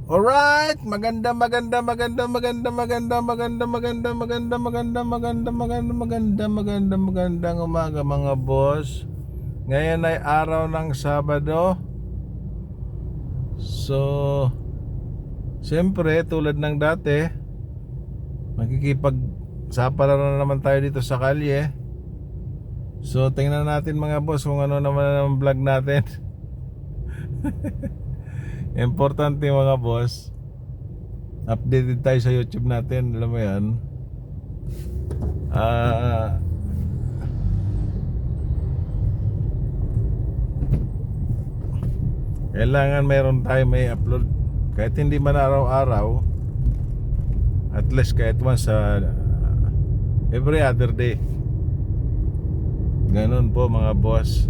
Alright, magandang umaga mga boss. Ngayon ay araw ng Sabado. So, siyempre tulad ng dati, magkikipagsapalaran na naman tayo dito sa kalye. So, tingnan natin mga boss kung ano naman ang vlog natin. Importante mga boss, updated tayo sa YouTube natin. Alam mo yan, kailangan mayroon tayo may upload. Kahit hindi man araw-araw, at least kahit once every other day. Ganun po mga boss.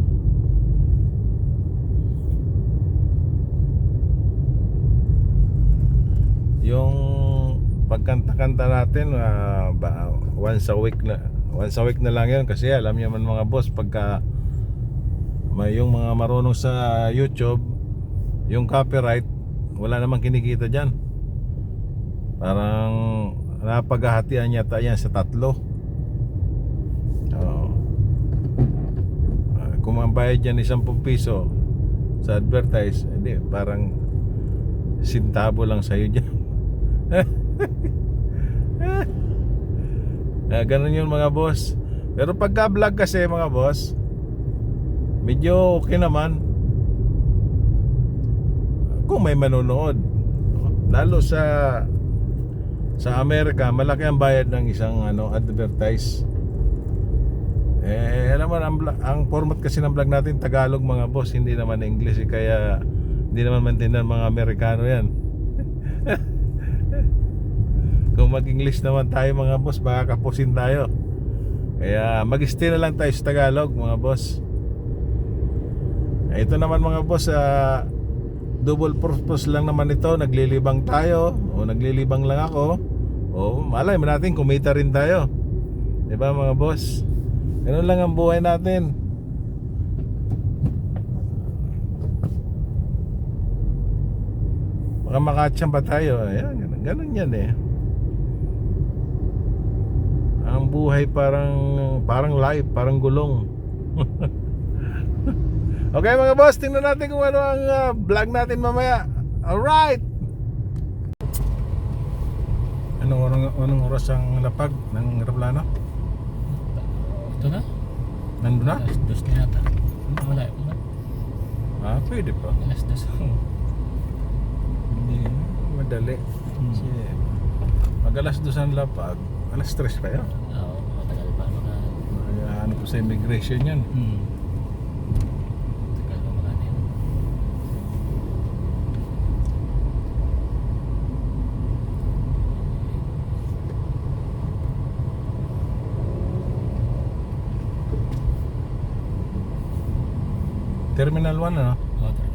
Yung pagkanta-kanta natin, once a week na lang yun. Kasi alam niyo man mga boss, pagka yung mga marunong sa YouTube, yung copyright, wala namang kinikita dyan. Parang napaghahatian yata yan sa 3. Kung mambayad dyan 10 piso sa advertise, hindi, parang sintabo lang sa'yo dyan. Ganun yun mga boss. Pero pagka vlog kasi mga boss, medyo okay naman kung may manonood. Lalo sa Amerika, malaki ang bayad ng isang advertise. Alam mo, ang format kasi ng vlog natin Tagalog mga boss, hindi naman English, kaya hindi naman maintindihan mga Amerikano yan. Kung mag-English naman tayo mga boss, baka kapusin tayo. Kaya mag-stay na lang tayo sa Tagalog mga boss. Ito naman mga boss, double purpose lang naman ito. Naglilibang tayo, o naglilibang lang ako, o malay mo natin kumita rin tayo, diba mga boss? Ganun lang ang buhay natin. Baka makachamba tayo. Ayan, ganun yan eh. Ang buhay parang live, parang gulong. Okay mga boss, tingnan natin kung ano ang vlog natin mamaya. Alright! Anong oras ang lapag ng aeroplano? Ito na? Nandun na? Alas 2 na yata. Wala pa ba? Pwede pa. Alas 2. Hindi madali. Kasi pag alas 2 ang lapag, alas 3 pa yan. Oo, matagal pa maka... Ano po sa immigration yan. Matagal pa makanin. Terminal 1 ano? Oo, talaga.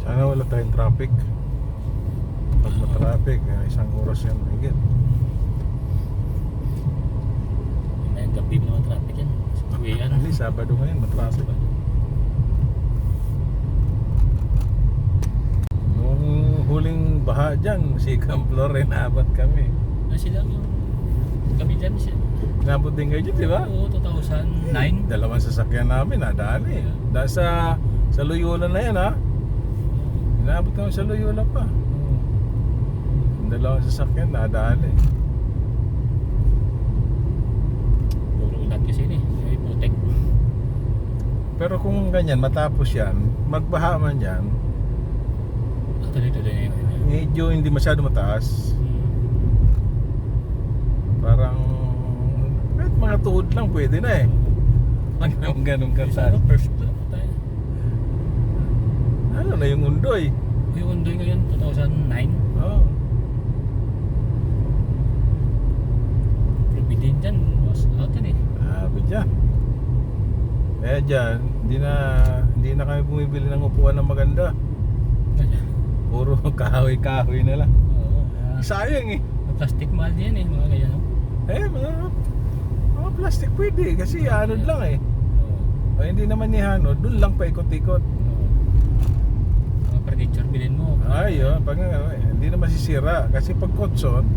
Sana wala tayong traffic. Pag matraffic, isang oras yan higit. May gabi mo naman traffic yan. Sa uwian. Hindi, Sabado ngayon matraffic. Nung huling baha dyan, si Camplor rin naabot kami. Sila yung gabi dyan siya. Nabot din kayo dyan, di ba? Oo, 2009. Dalawang sasakyan namin, nadaan eh. Dahil sa Loyola na yan ha. Inaabot kami sa Loyola pa. Dalawang sasakyan, nadaan eh. ganyan, matapos yan, magbaha man yan, Tuloy-tuloy na yun. medyo hindi masyado mataas. Parang kahit mga tuhod lang pwede na eh. Huwag naman ganun Sana kataas. perfect lang po tayo. Ano na yung undoy? Yung undoy ngayon, 2009. Oo. Ruby din dyan, was out yan eh. Sabi dyan. Kaya dyan, hindi na kami bumibili ng upuan na maganda. Ganyan. Puro kahoy-kahoy na lang. Oo. Sayang eh. Plastic mahal din yan eh, mga ganyan. No? Mga plastic pwede kasi anod lang eh. Oo. O hindi naman ihanod, dun lang paikot-ikot. Oo. Mga furniture bilhin mo. Ay, pag hindi na masisira kasi pag kotson,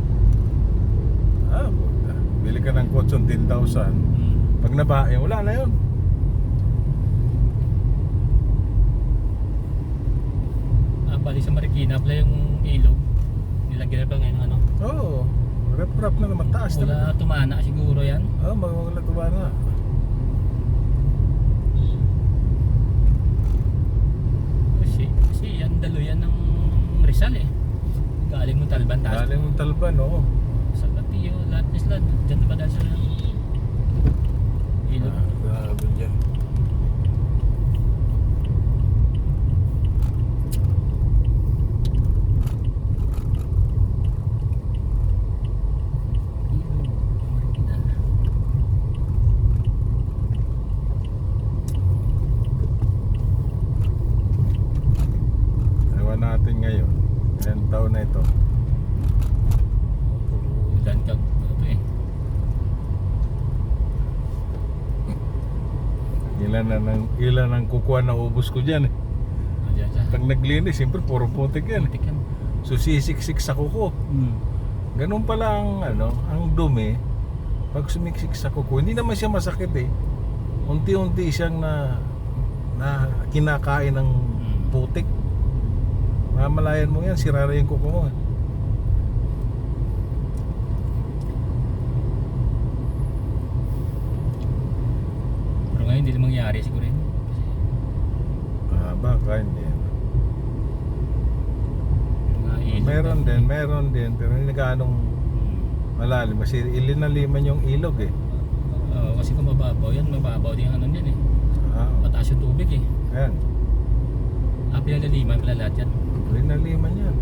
puta, bili ka ng kotson 10,000. Pag nabae, wala na yun. Bali sa Marikina pala yung ilog. Nilagyan na ba ngayon ano? Oo, rap-rap na naman, taas na. Wala tumana siguro yan. Magwala tuwa na. Kasi yan daluyan ng Rizal eh. Galing mo Talban taas. Galing mong Talban, oo. Sa Batiyo, lahat is lahat. Diyan na ba dahil sa ilog? Grabe dyan. Ewan natin ngayon. Ilang taon na ito. Puro ulan kag ito eh. Ilan ang kukuha na ubos ko dyan eh. Diyan sa Pag naglinis, siyempre puro putik yan eh. putik yan. So sisiksik sa kuko. Ganun pala ang dumi. Pag sumiksik sa kuko, hindi naman siya masakit eh. Unti-unti siyang na kinakain ng putik. Mamalayan mo yan, sirara yung kuko mo. Pero ngayon hindi na mangyari siguro yun. Baka hindi. Yung mga ilog. Meron din, pero hindi nagaanong malalim. Kasi ilinaliman yung ilog eh. Kasi kung mababaw yan, mababaw din ang ano yan eh. Mataas yung tubig eh. Ayan, Pinalaliman pala lahat yan. ilinaliman yan.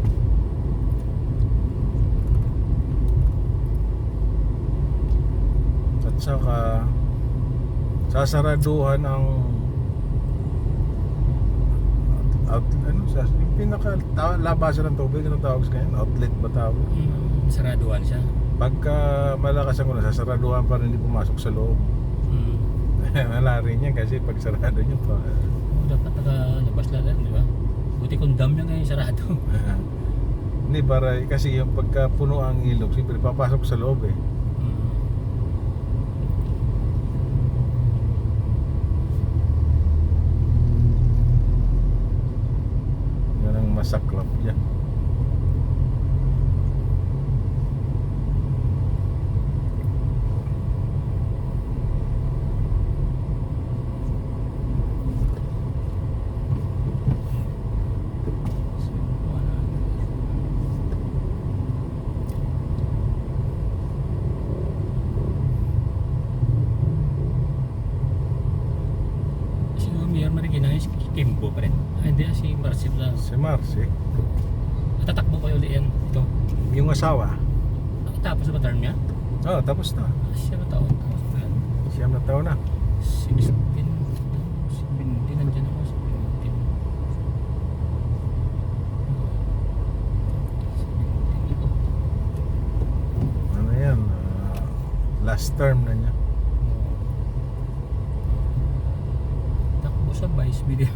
At saka sasaraduhan ang yung pinaka labasan ng tubig, ano tawag sa ganyan? Outlet ba tawag? Saraduan siya. Pagka malakas ang ulan, sasaraduhan para hindi pumasok sa loob. Wala rin yan kasi pag sarado nyo pa. Dapat nakalabas lang yan, di ba? Buti kung dam yan ngayon sarado. Hindi, para kasi yung pagka puno ang ilog, siyempre papasok sa loob eh. Yan ang masaklap dyan. Siguro Mayor Marikina ngayon si Kimbo pa rin. Hindi si Marcel lang. Si Marcy, Tatakbo kayo ulit yan. Ito. yung asawa, Tapos na ba term niya? tapos na. Siya na taon. Tapos na yan. Siyam na taon na. 16. 17. Nandiyan ako. 17. Ano yan? Last term na niya. Takbo sa Vice Video.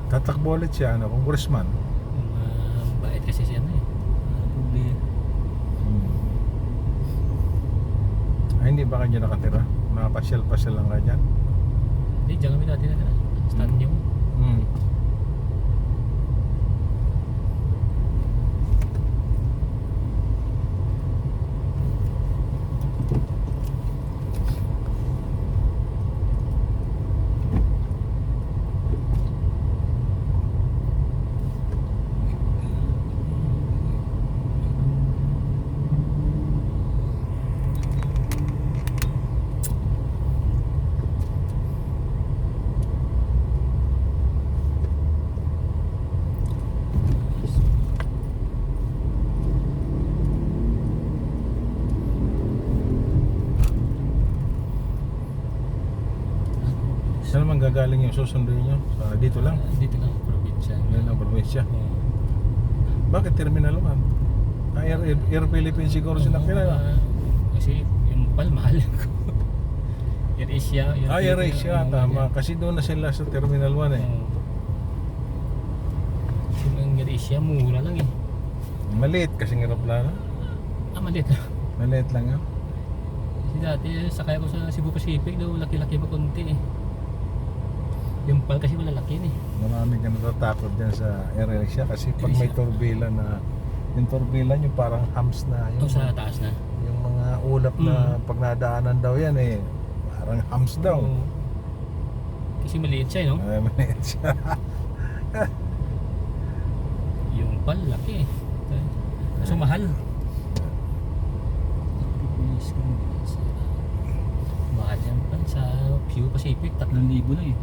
Tatakbo ulit siya, congressman. Bait kasi siya na eh. Problema. Ay, hindi ba kanya nakatira? Nakapasyal-pasyal lang ka dyan? Hindi, dyan kami dati na. Stand yung. Saan naman gagaling yung susunduin nyo? Dito lang? Dito lang, probinsya. Yan ang probinsya. Oo. Bakit Terminal 1? Air Philippines siguro sinakyan na. Kasi yung PAL mahal ko. Air Asia. Air Asia, Oo, tama. yan. Kasi doon na sila sa Terminal 1 eh. Oo. Yung Air Asia, mura lang eh. Maliit kasing aeroplano. Maliit. Maliit lang yun. Kasi dati, sakay ako sa Cebu Pacific, daw laki-laki pa konti eh. Yung PAL kasi malalaki eh. Marami ka natatakot dyan sa Air Asia kasi pag may turbila na yung turbila yung parang hams na Ito sa taas na. yung mga ulap na pag nadaanan daw yan eh parang hams daw. Oo. Kasi maliit siya, no? Ay, maliit siya. Yung PAL, laki eh. So mahal. Mahal yan pa sa Cebu Pacific, 3,000 na eh.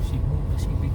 Cebu Pacific.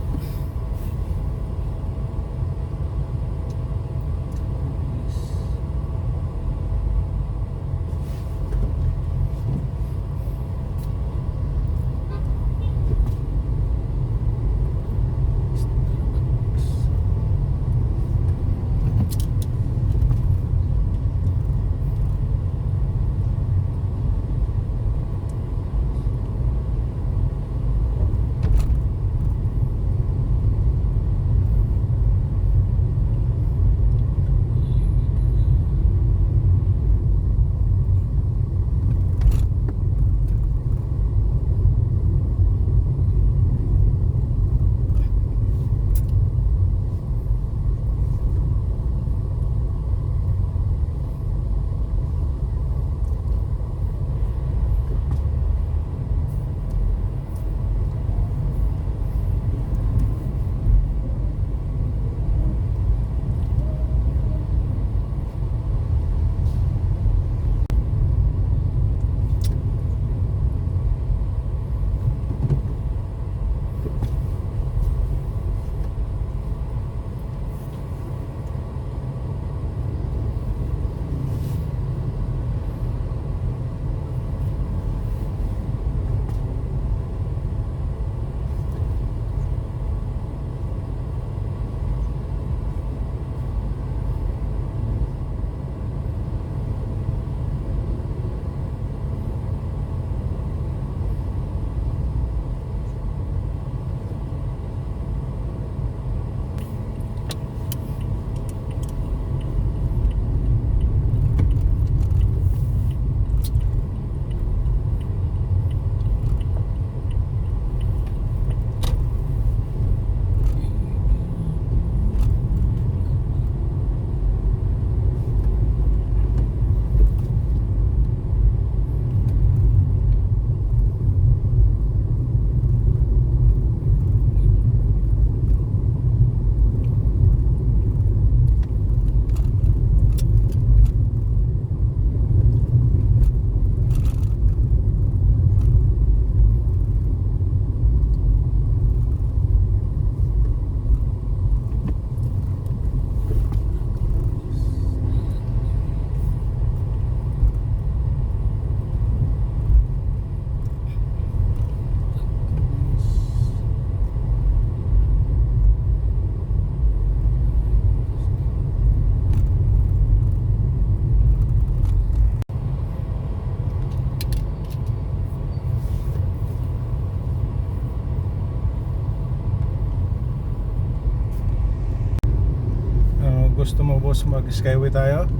Gusto mo boss mag skyway tayo?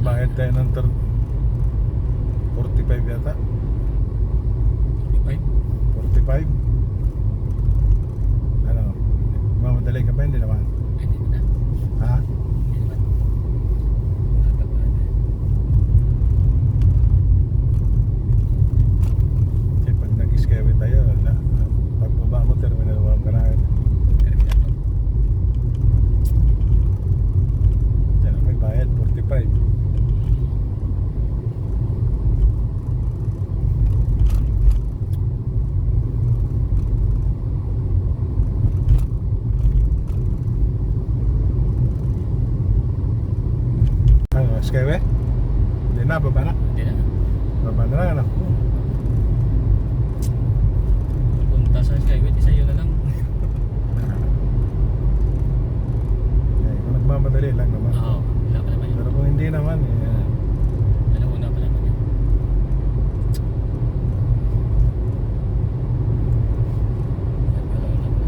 Magbayad tayo ng 45 yata? 45? 45? Ano? Mamadali ka ba? Hindi naman. Hindi mo na. Ha? Hindi naman. Nakakabaan na. Kasi pag nag-skyway tayo, pagbaba mo terminal 1 ka na. Terminal to. Yan, may bayad 45. Ano, skyway? Hindi na, baba na. Hindi na. Baba na lang, ano? Punta sa Skyway, isa yun na lang. Kung nagmamadali lang naman. Oo, wala pa naman yun. Pero kung hindi naman, Alauna pa naman yun. Alauna pa.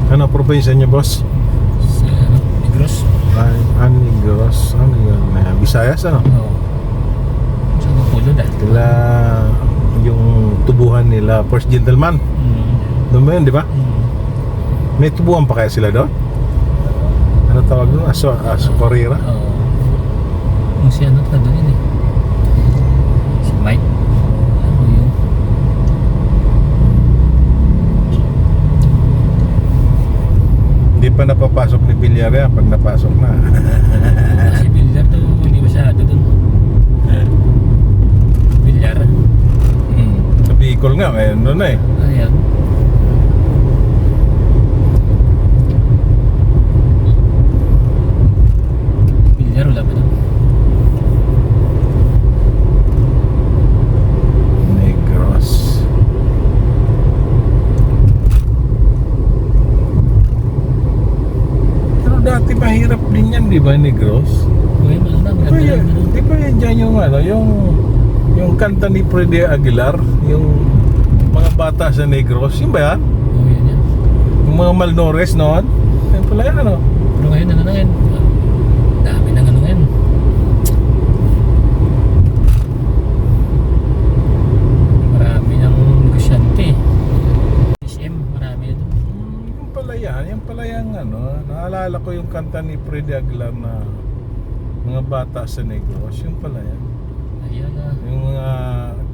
ano probinsya niyo, boss? Sa Negros. Negros. Ano yun? Visayas, ano? Oo. Sa Bacolod ah. Sila yung tubuhan nila First Gentleman. Doon ba yun, di ba? May tubuhan pa kaya sila doon? Ano tawag doon? Aso Correra? Oo. Yung si ano ka doon yun eh. Si Mike. Ano yun? Hindi pa napapasok ni Villarreal pag napasok na. Si Villar to hindi masyado doon. Villar. Sa Bicol nga, mayroon doon eh. Ayan. Villar wala ba doon? Negros. Pero dati mahirap din yan, di ba, Negros? Ngayon wala na. Maganda lang doon. Di ba yan dyan yung ano, yung kanta ni Freddy Aguilar, yung mga bata sa Negros, yun ba yan? Oo, yan yan. Yung mga Malnores noon? Yan pala yan, ano? Pero ngayon ano na ngayon? Dami ng ano ngayon. Marami ng negosyante. SM, marami yun. Yung pala yung ano, naalala ko yung kanta ni Freddy Aguilar na mga bata sa Negros, yung pala yan. Ayan ah. Yung mga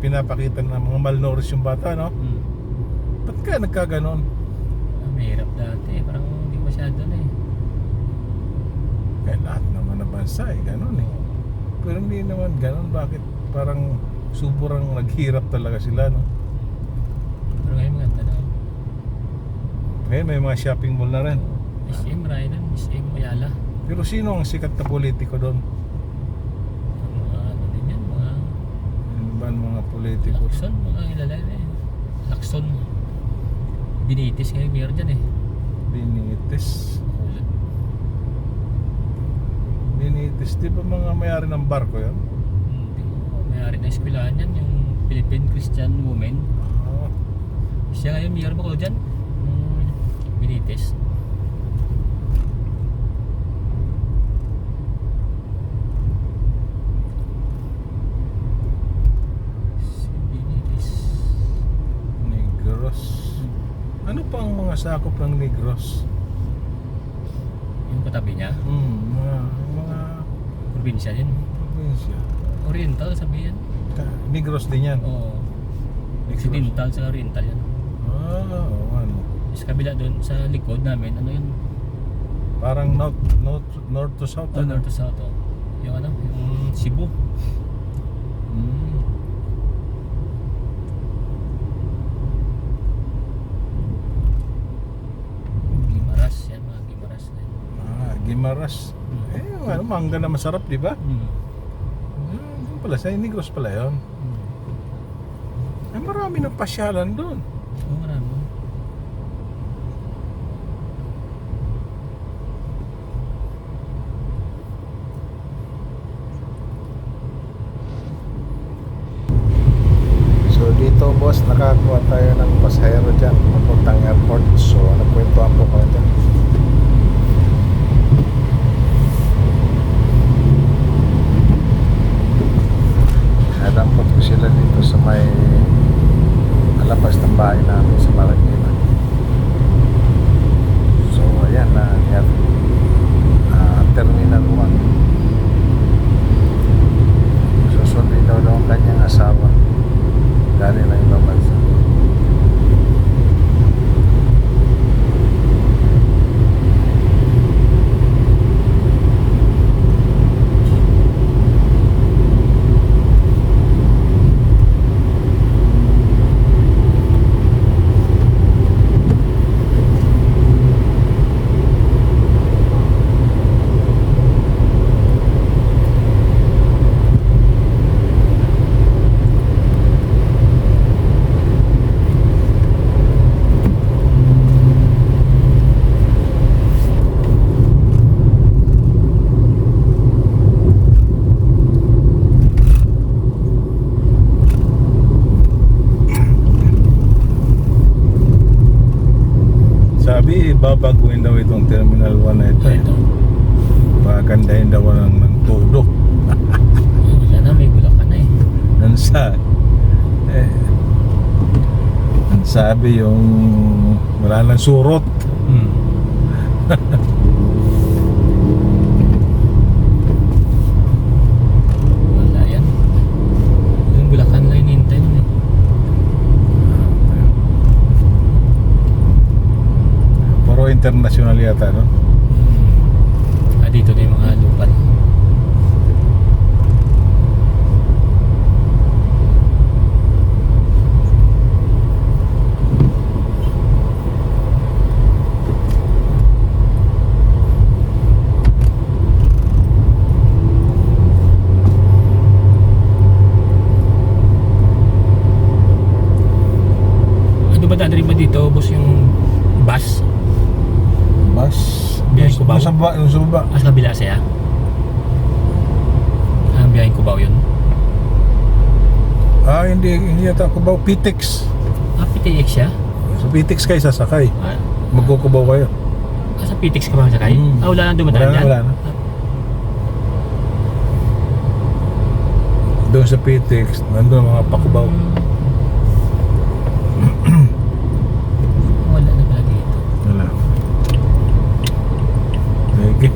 pinapakita na mga Malnores yung bata, no? Ba't kaya nagkaganon? Mahirap dati, parang hindi masyado na eh. Eh, lahat naman na bansa eh, ganon eh. Pero hindi naman ganon, bakit parang sobrang naghirap talaga sila, no? Pero ngayon maganda na. Ngayon may mga shopping mall na rin. SM, marami na. SM, Ayala. Pero sino ang sikat na politiko doon? Mga ano din yan, mga Ano ba ang mga politiko? Lacson, mga ilala na eh. Lacson. Binitis ngayon meron dyan eh. Benitez. Bacolod. Benitez, di ba mga mayari ng barko yan? May-ari na eskwelahan yan, yung Philippine Christian Women. Ah, Siya ngayon, mayor ba ko dyan? Binitis. Si Binitis. Negros. Ano pa ang mga sakop ng Negros? Yung katabi niya, Mga probinsya din. probinsya. Oriental sabihin. Negros din yan. Oo. Occidental sa Oriental yan. Oo, ano. Sa kabila doon, sa likod namin, ano yun? Parang north to south. Oh, north to south. Oh. Yung ano, yung Cebu. Mm. Guimaras, yan mga Guimaras na yun. Gimaras. Eh, yung ano, mangga na masarap, di ba? pala, sa Negros pala yun. Ay, marami ng pasyalan doon. Oo, marami. So dito boss, nakakuha tayo ng pasahero dyan papuntang airport. So nagkwentuhan po kami dyan. Nadampot ko sila dito sa may alabas ng bahay namin sa Marikina. So ayan na yan, Terminal 1. Susundin daw ang kanyang asawa galing ng ibang bansa. Sabi, babaguhin daw itong Terminal 1 na ito. Ito. Pagandahin daw ng todo. Sana may Bulacan na eh. Ang sabi yung wala nang surot. Wala yan. Yung Bulacan na hinihintay nun eh. Puro international yata, no? Dito na yung mga lupan. Ano ba daan rin ba dito, boss, yung bus? Mas Biyaheng Cubao? sa baba, sa baba. Sa kabila siya? Ang biyaheng Cubao yun? Hindi yata Cubao, PTX. PTX siya? Sa PTX kayo sasakay. Ah, Magkukubaw kayo. sa PTX ka ba sakay? Wala na dumadaan yan? Wala na. Doon sa PTX, nandun mga pakubaw. Wala na pala dito. Wala. Okay.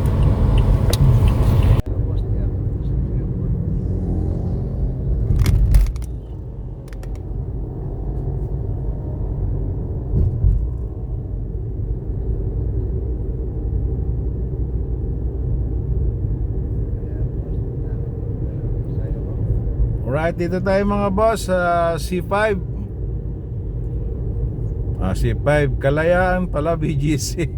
Alright, dito tayo mga boss sa C5. C5, Kalayaan pala, BGC.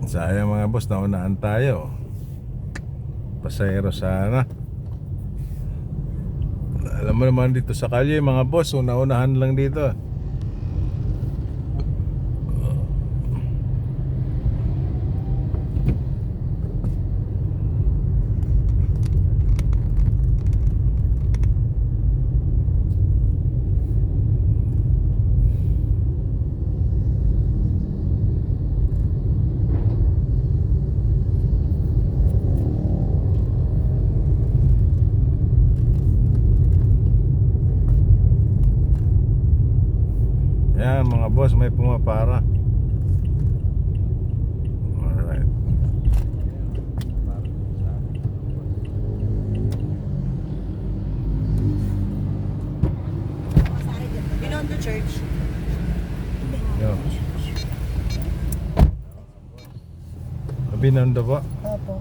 Sayang mga boss, naunaan tayo. Pasahero sana. Alam mo naman dito sa kalye mga boss, una-unahan lang dito. Yan mga boss, may pumapara. Alright. Beyond the church. Yo. Binondo po. Opo.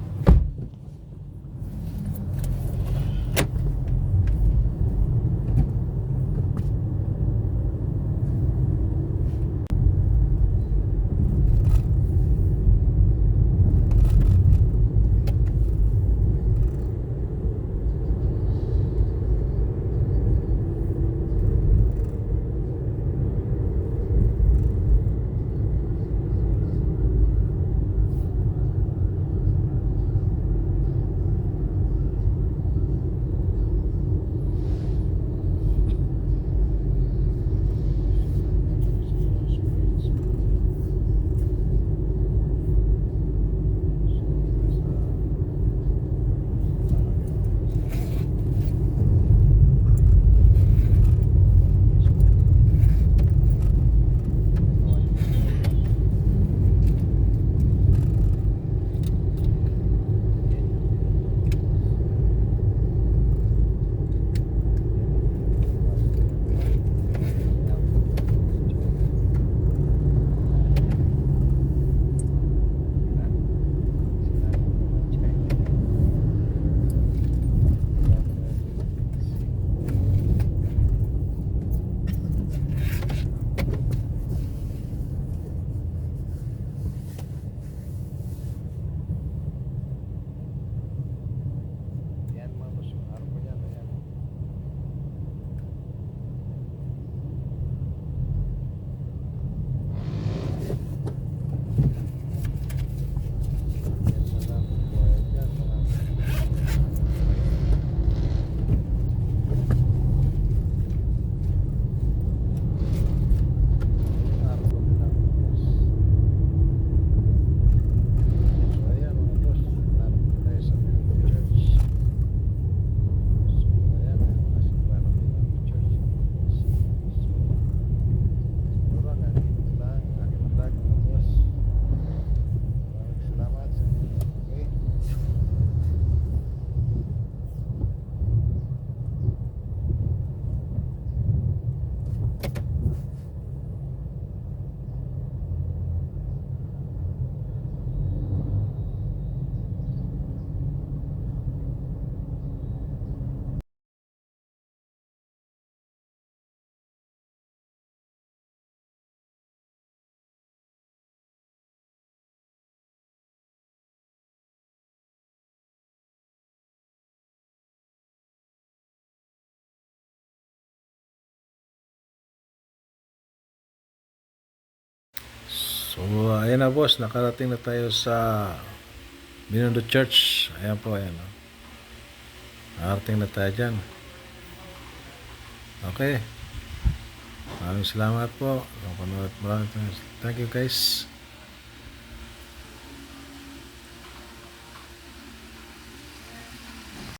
So, ayan na boss, nakarating na tayo sa Binondo Church. Ayan po, ayan. Oh. Nakarating na tayo dyan. Okay. Maraming salamat po. Thank you guys.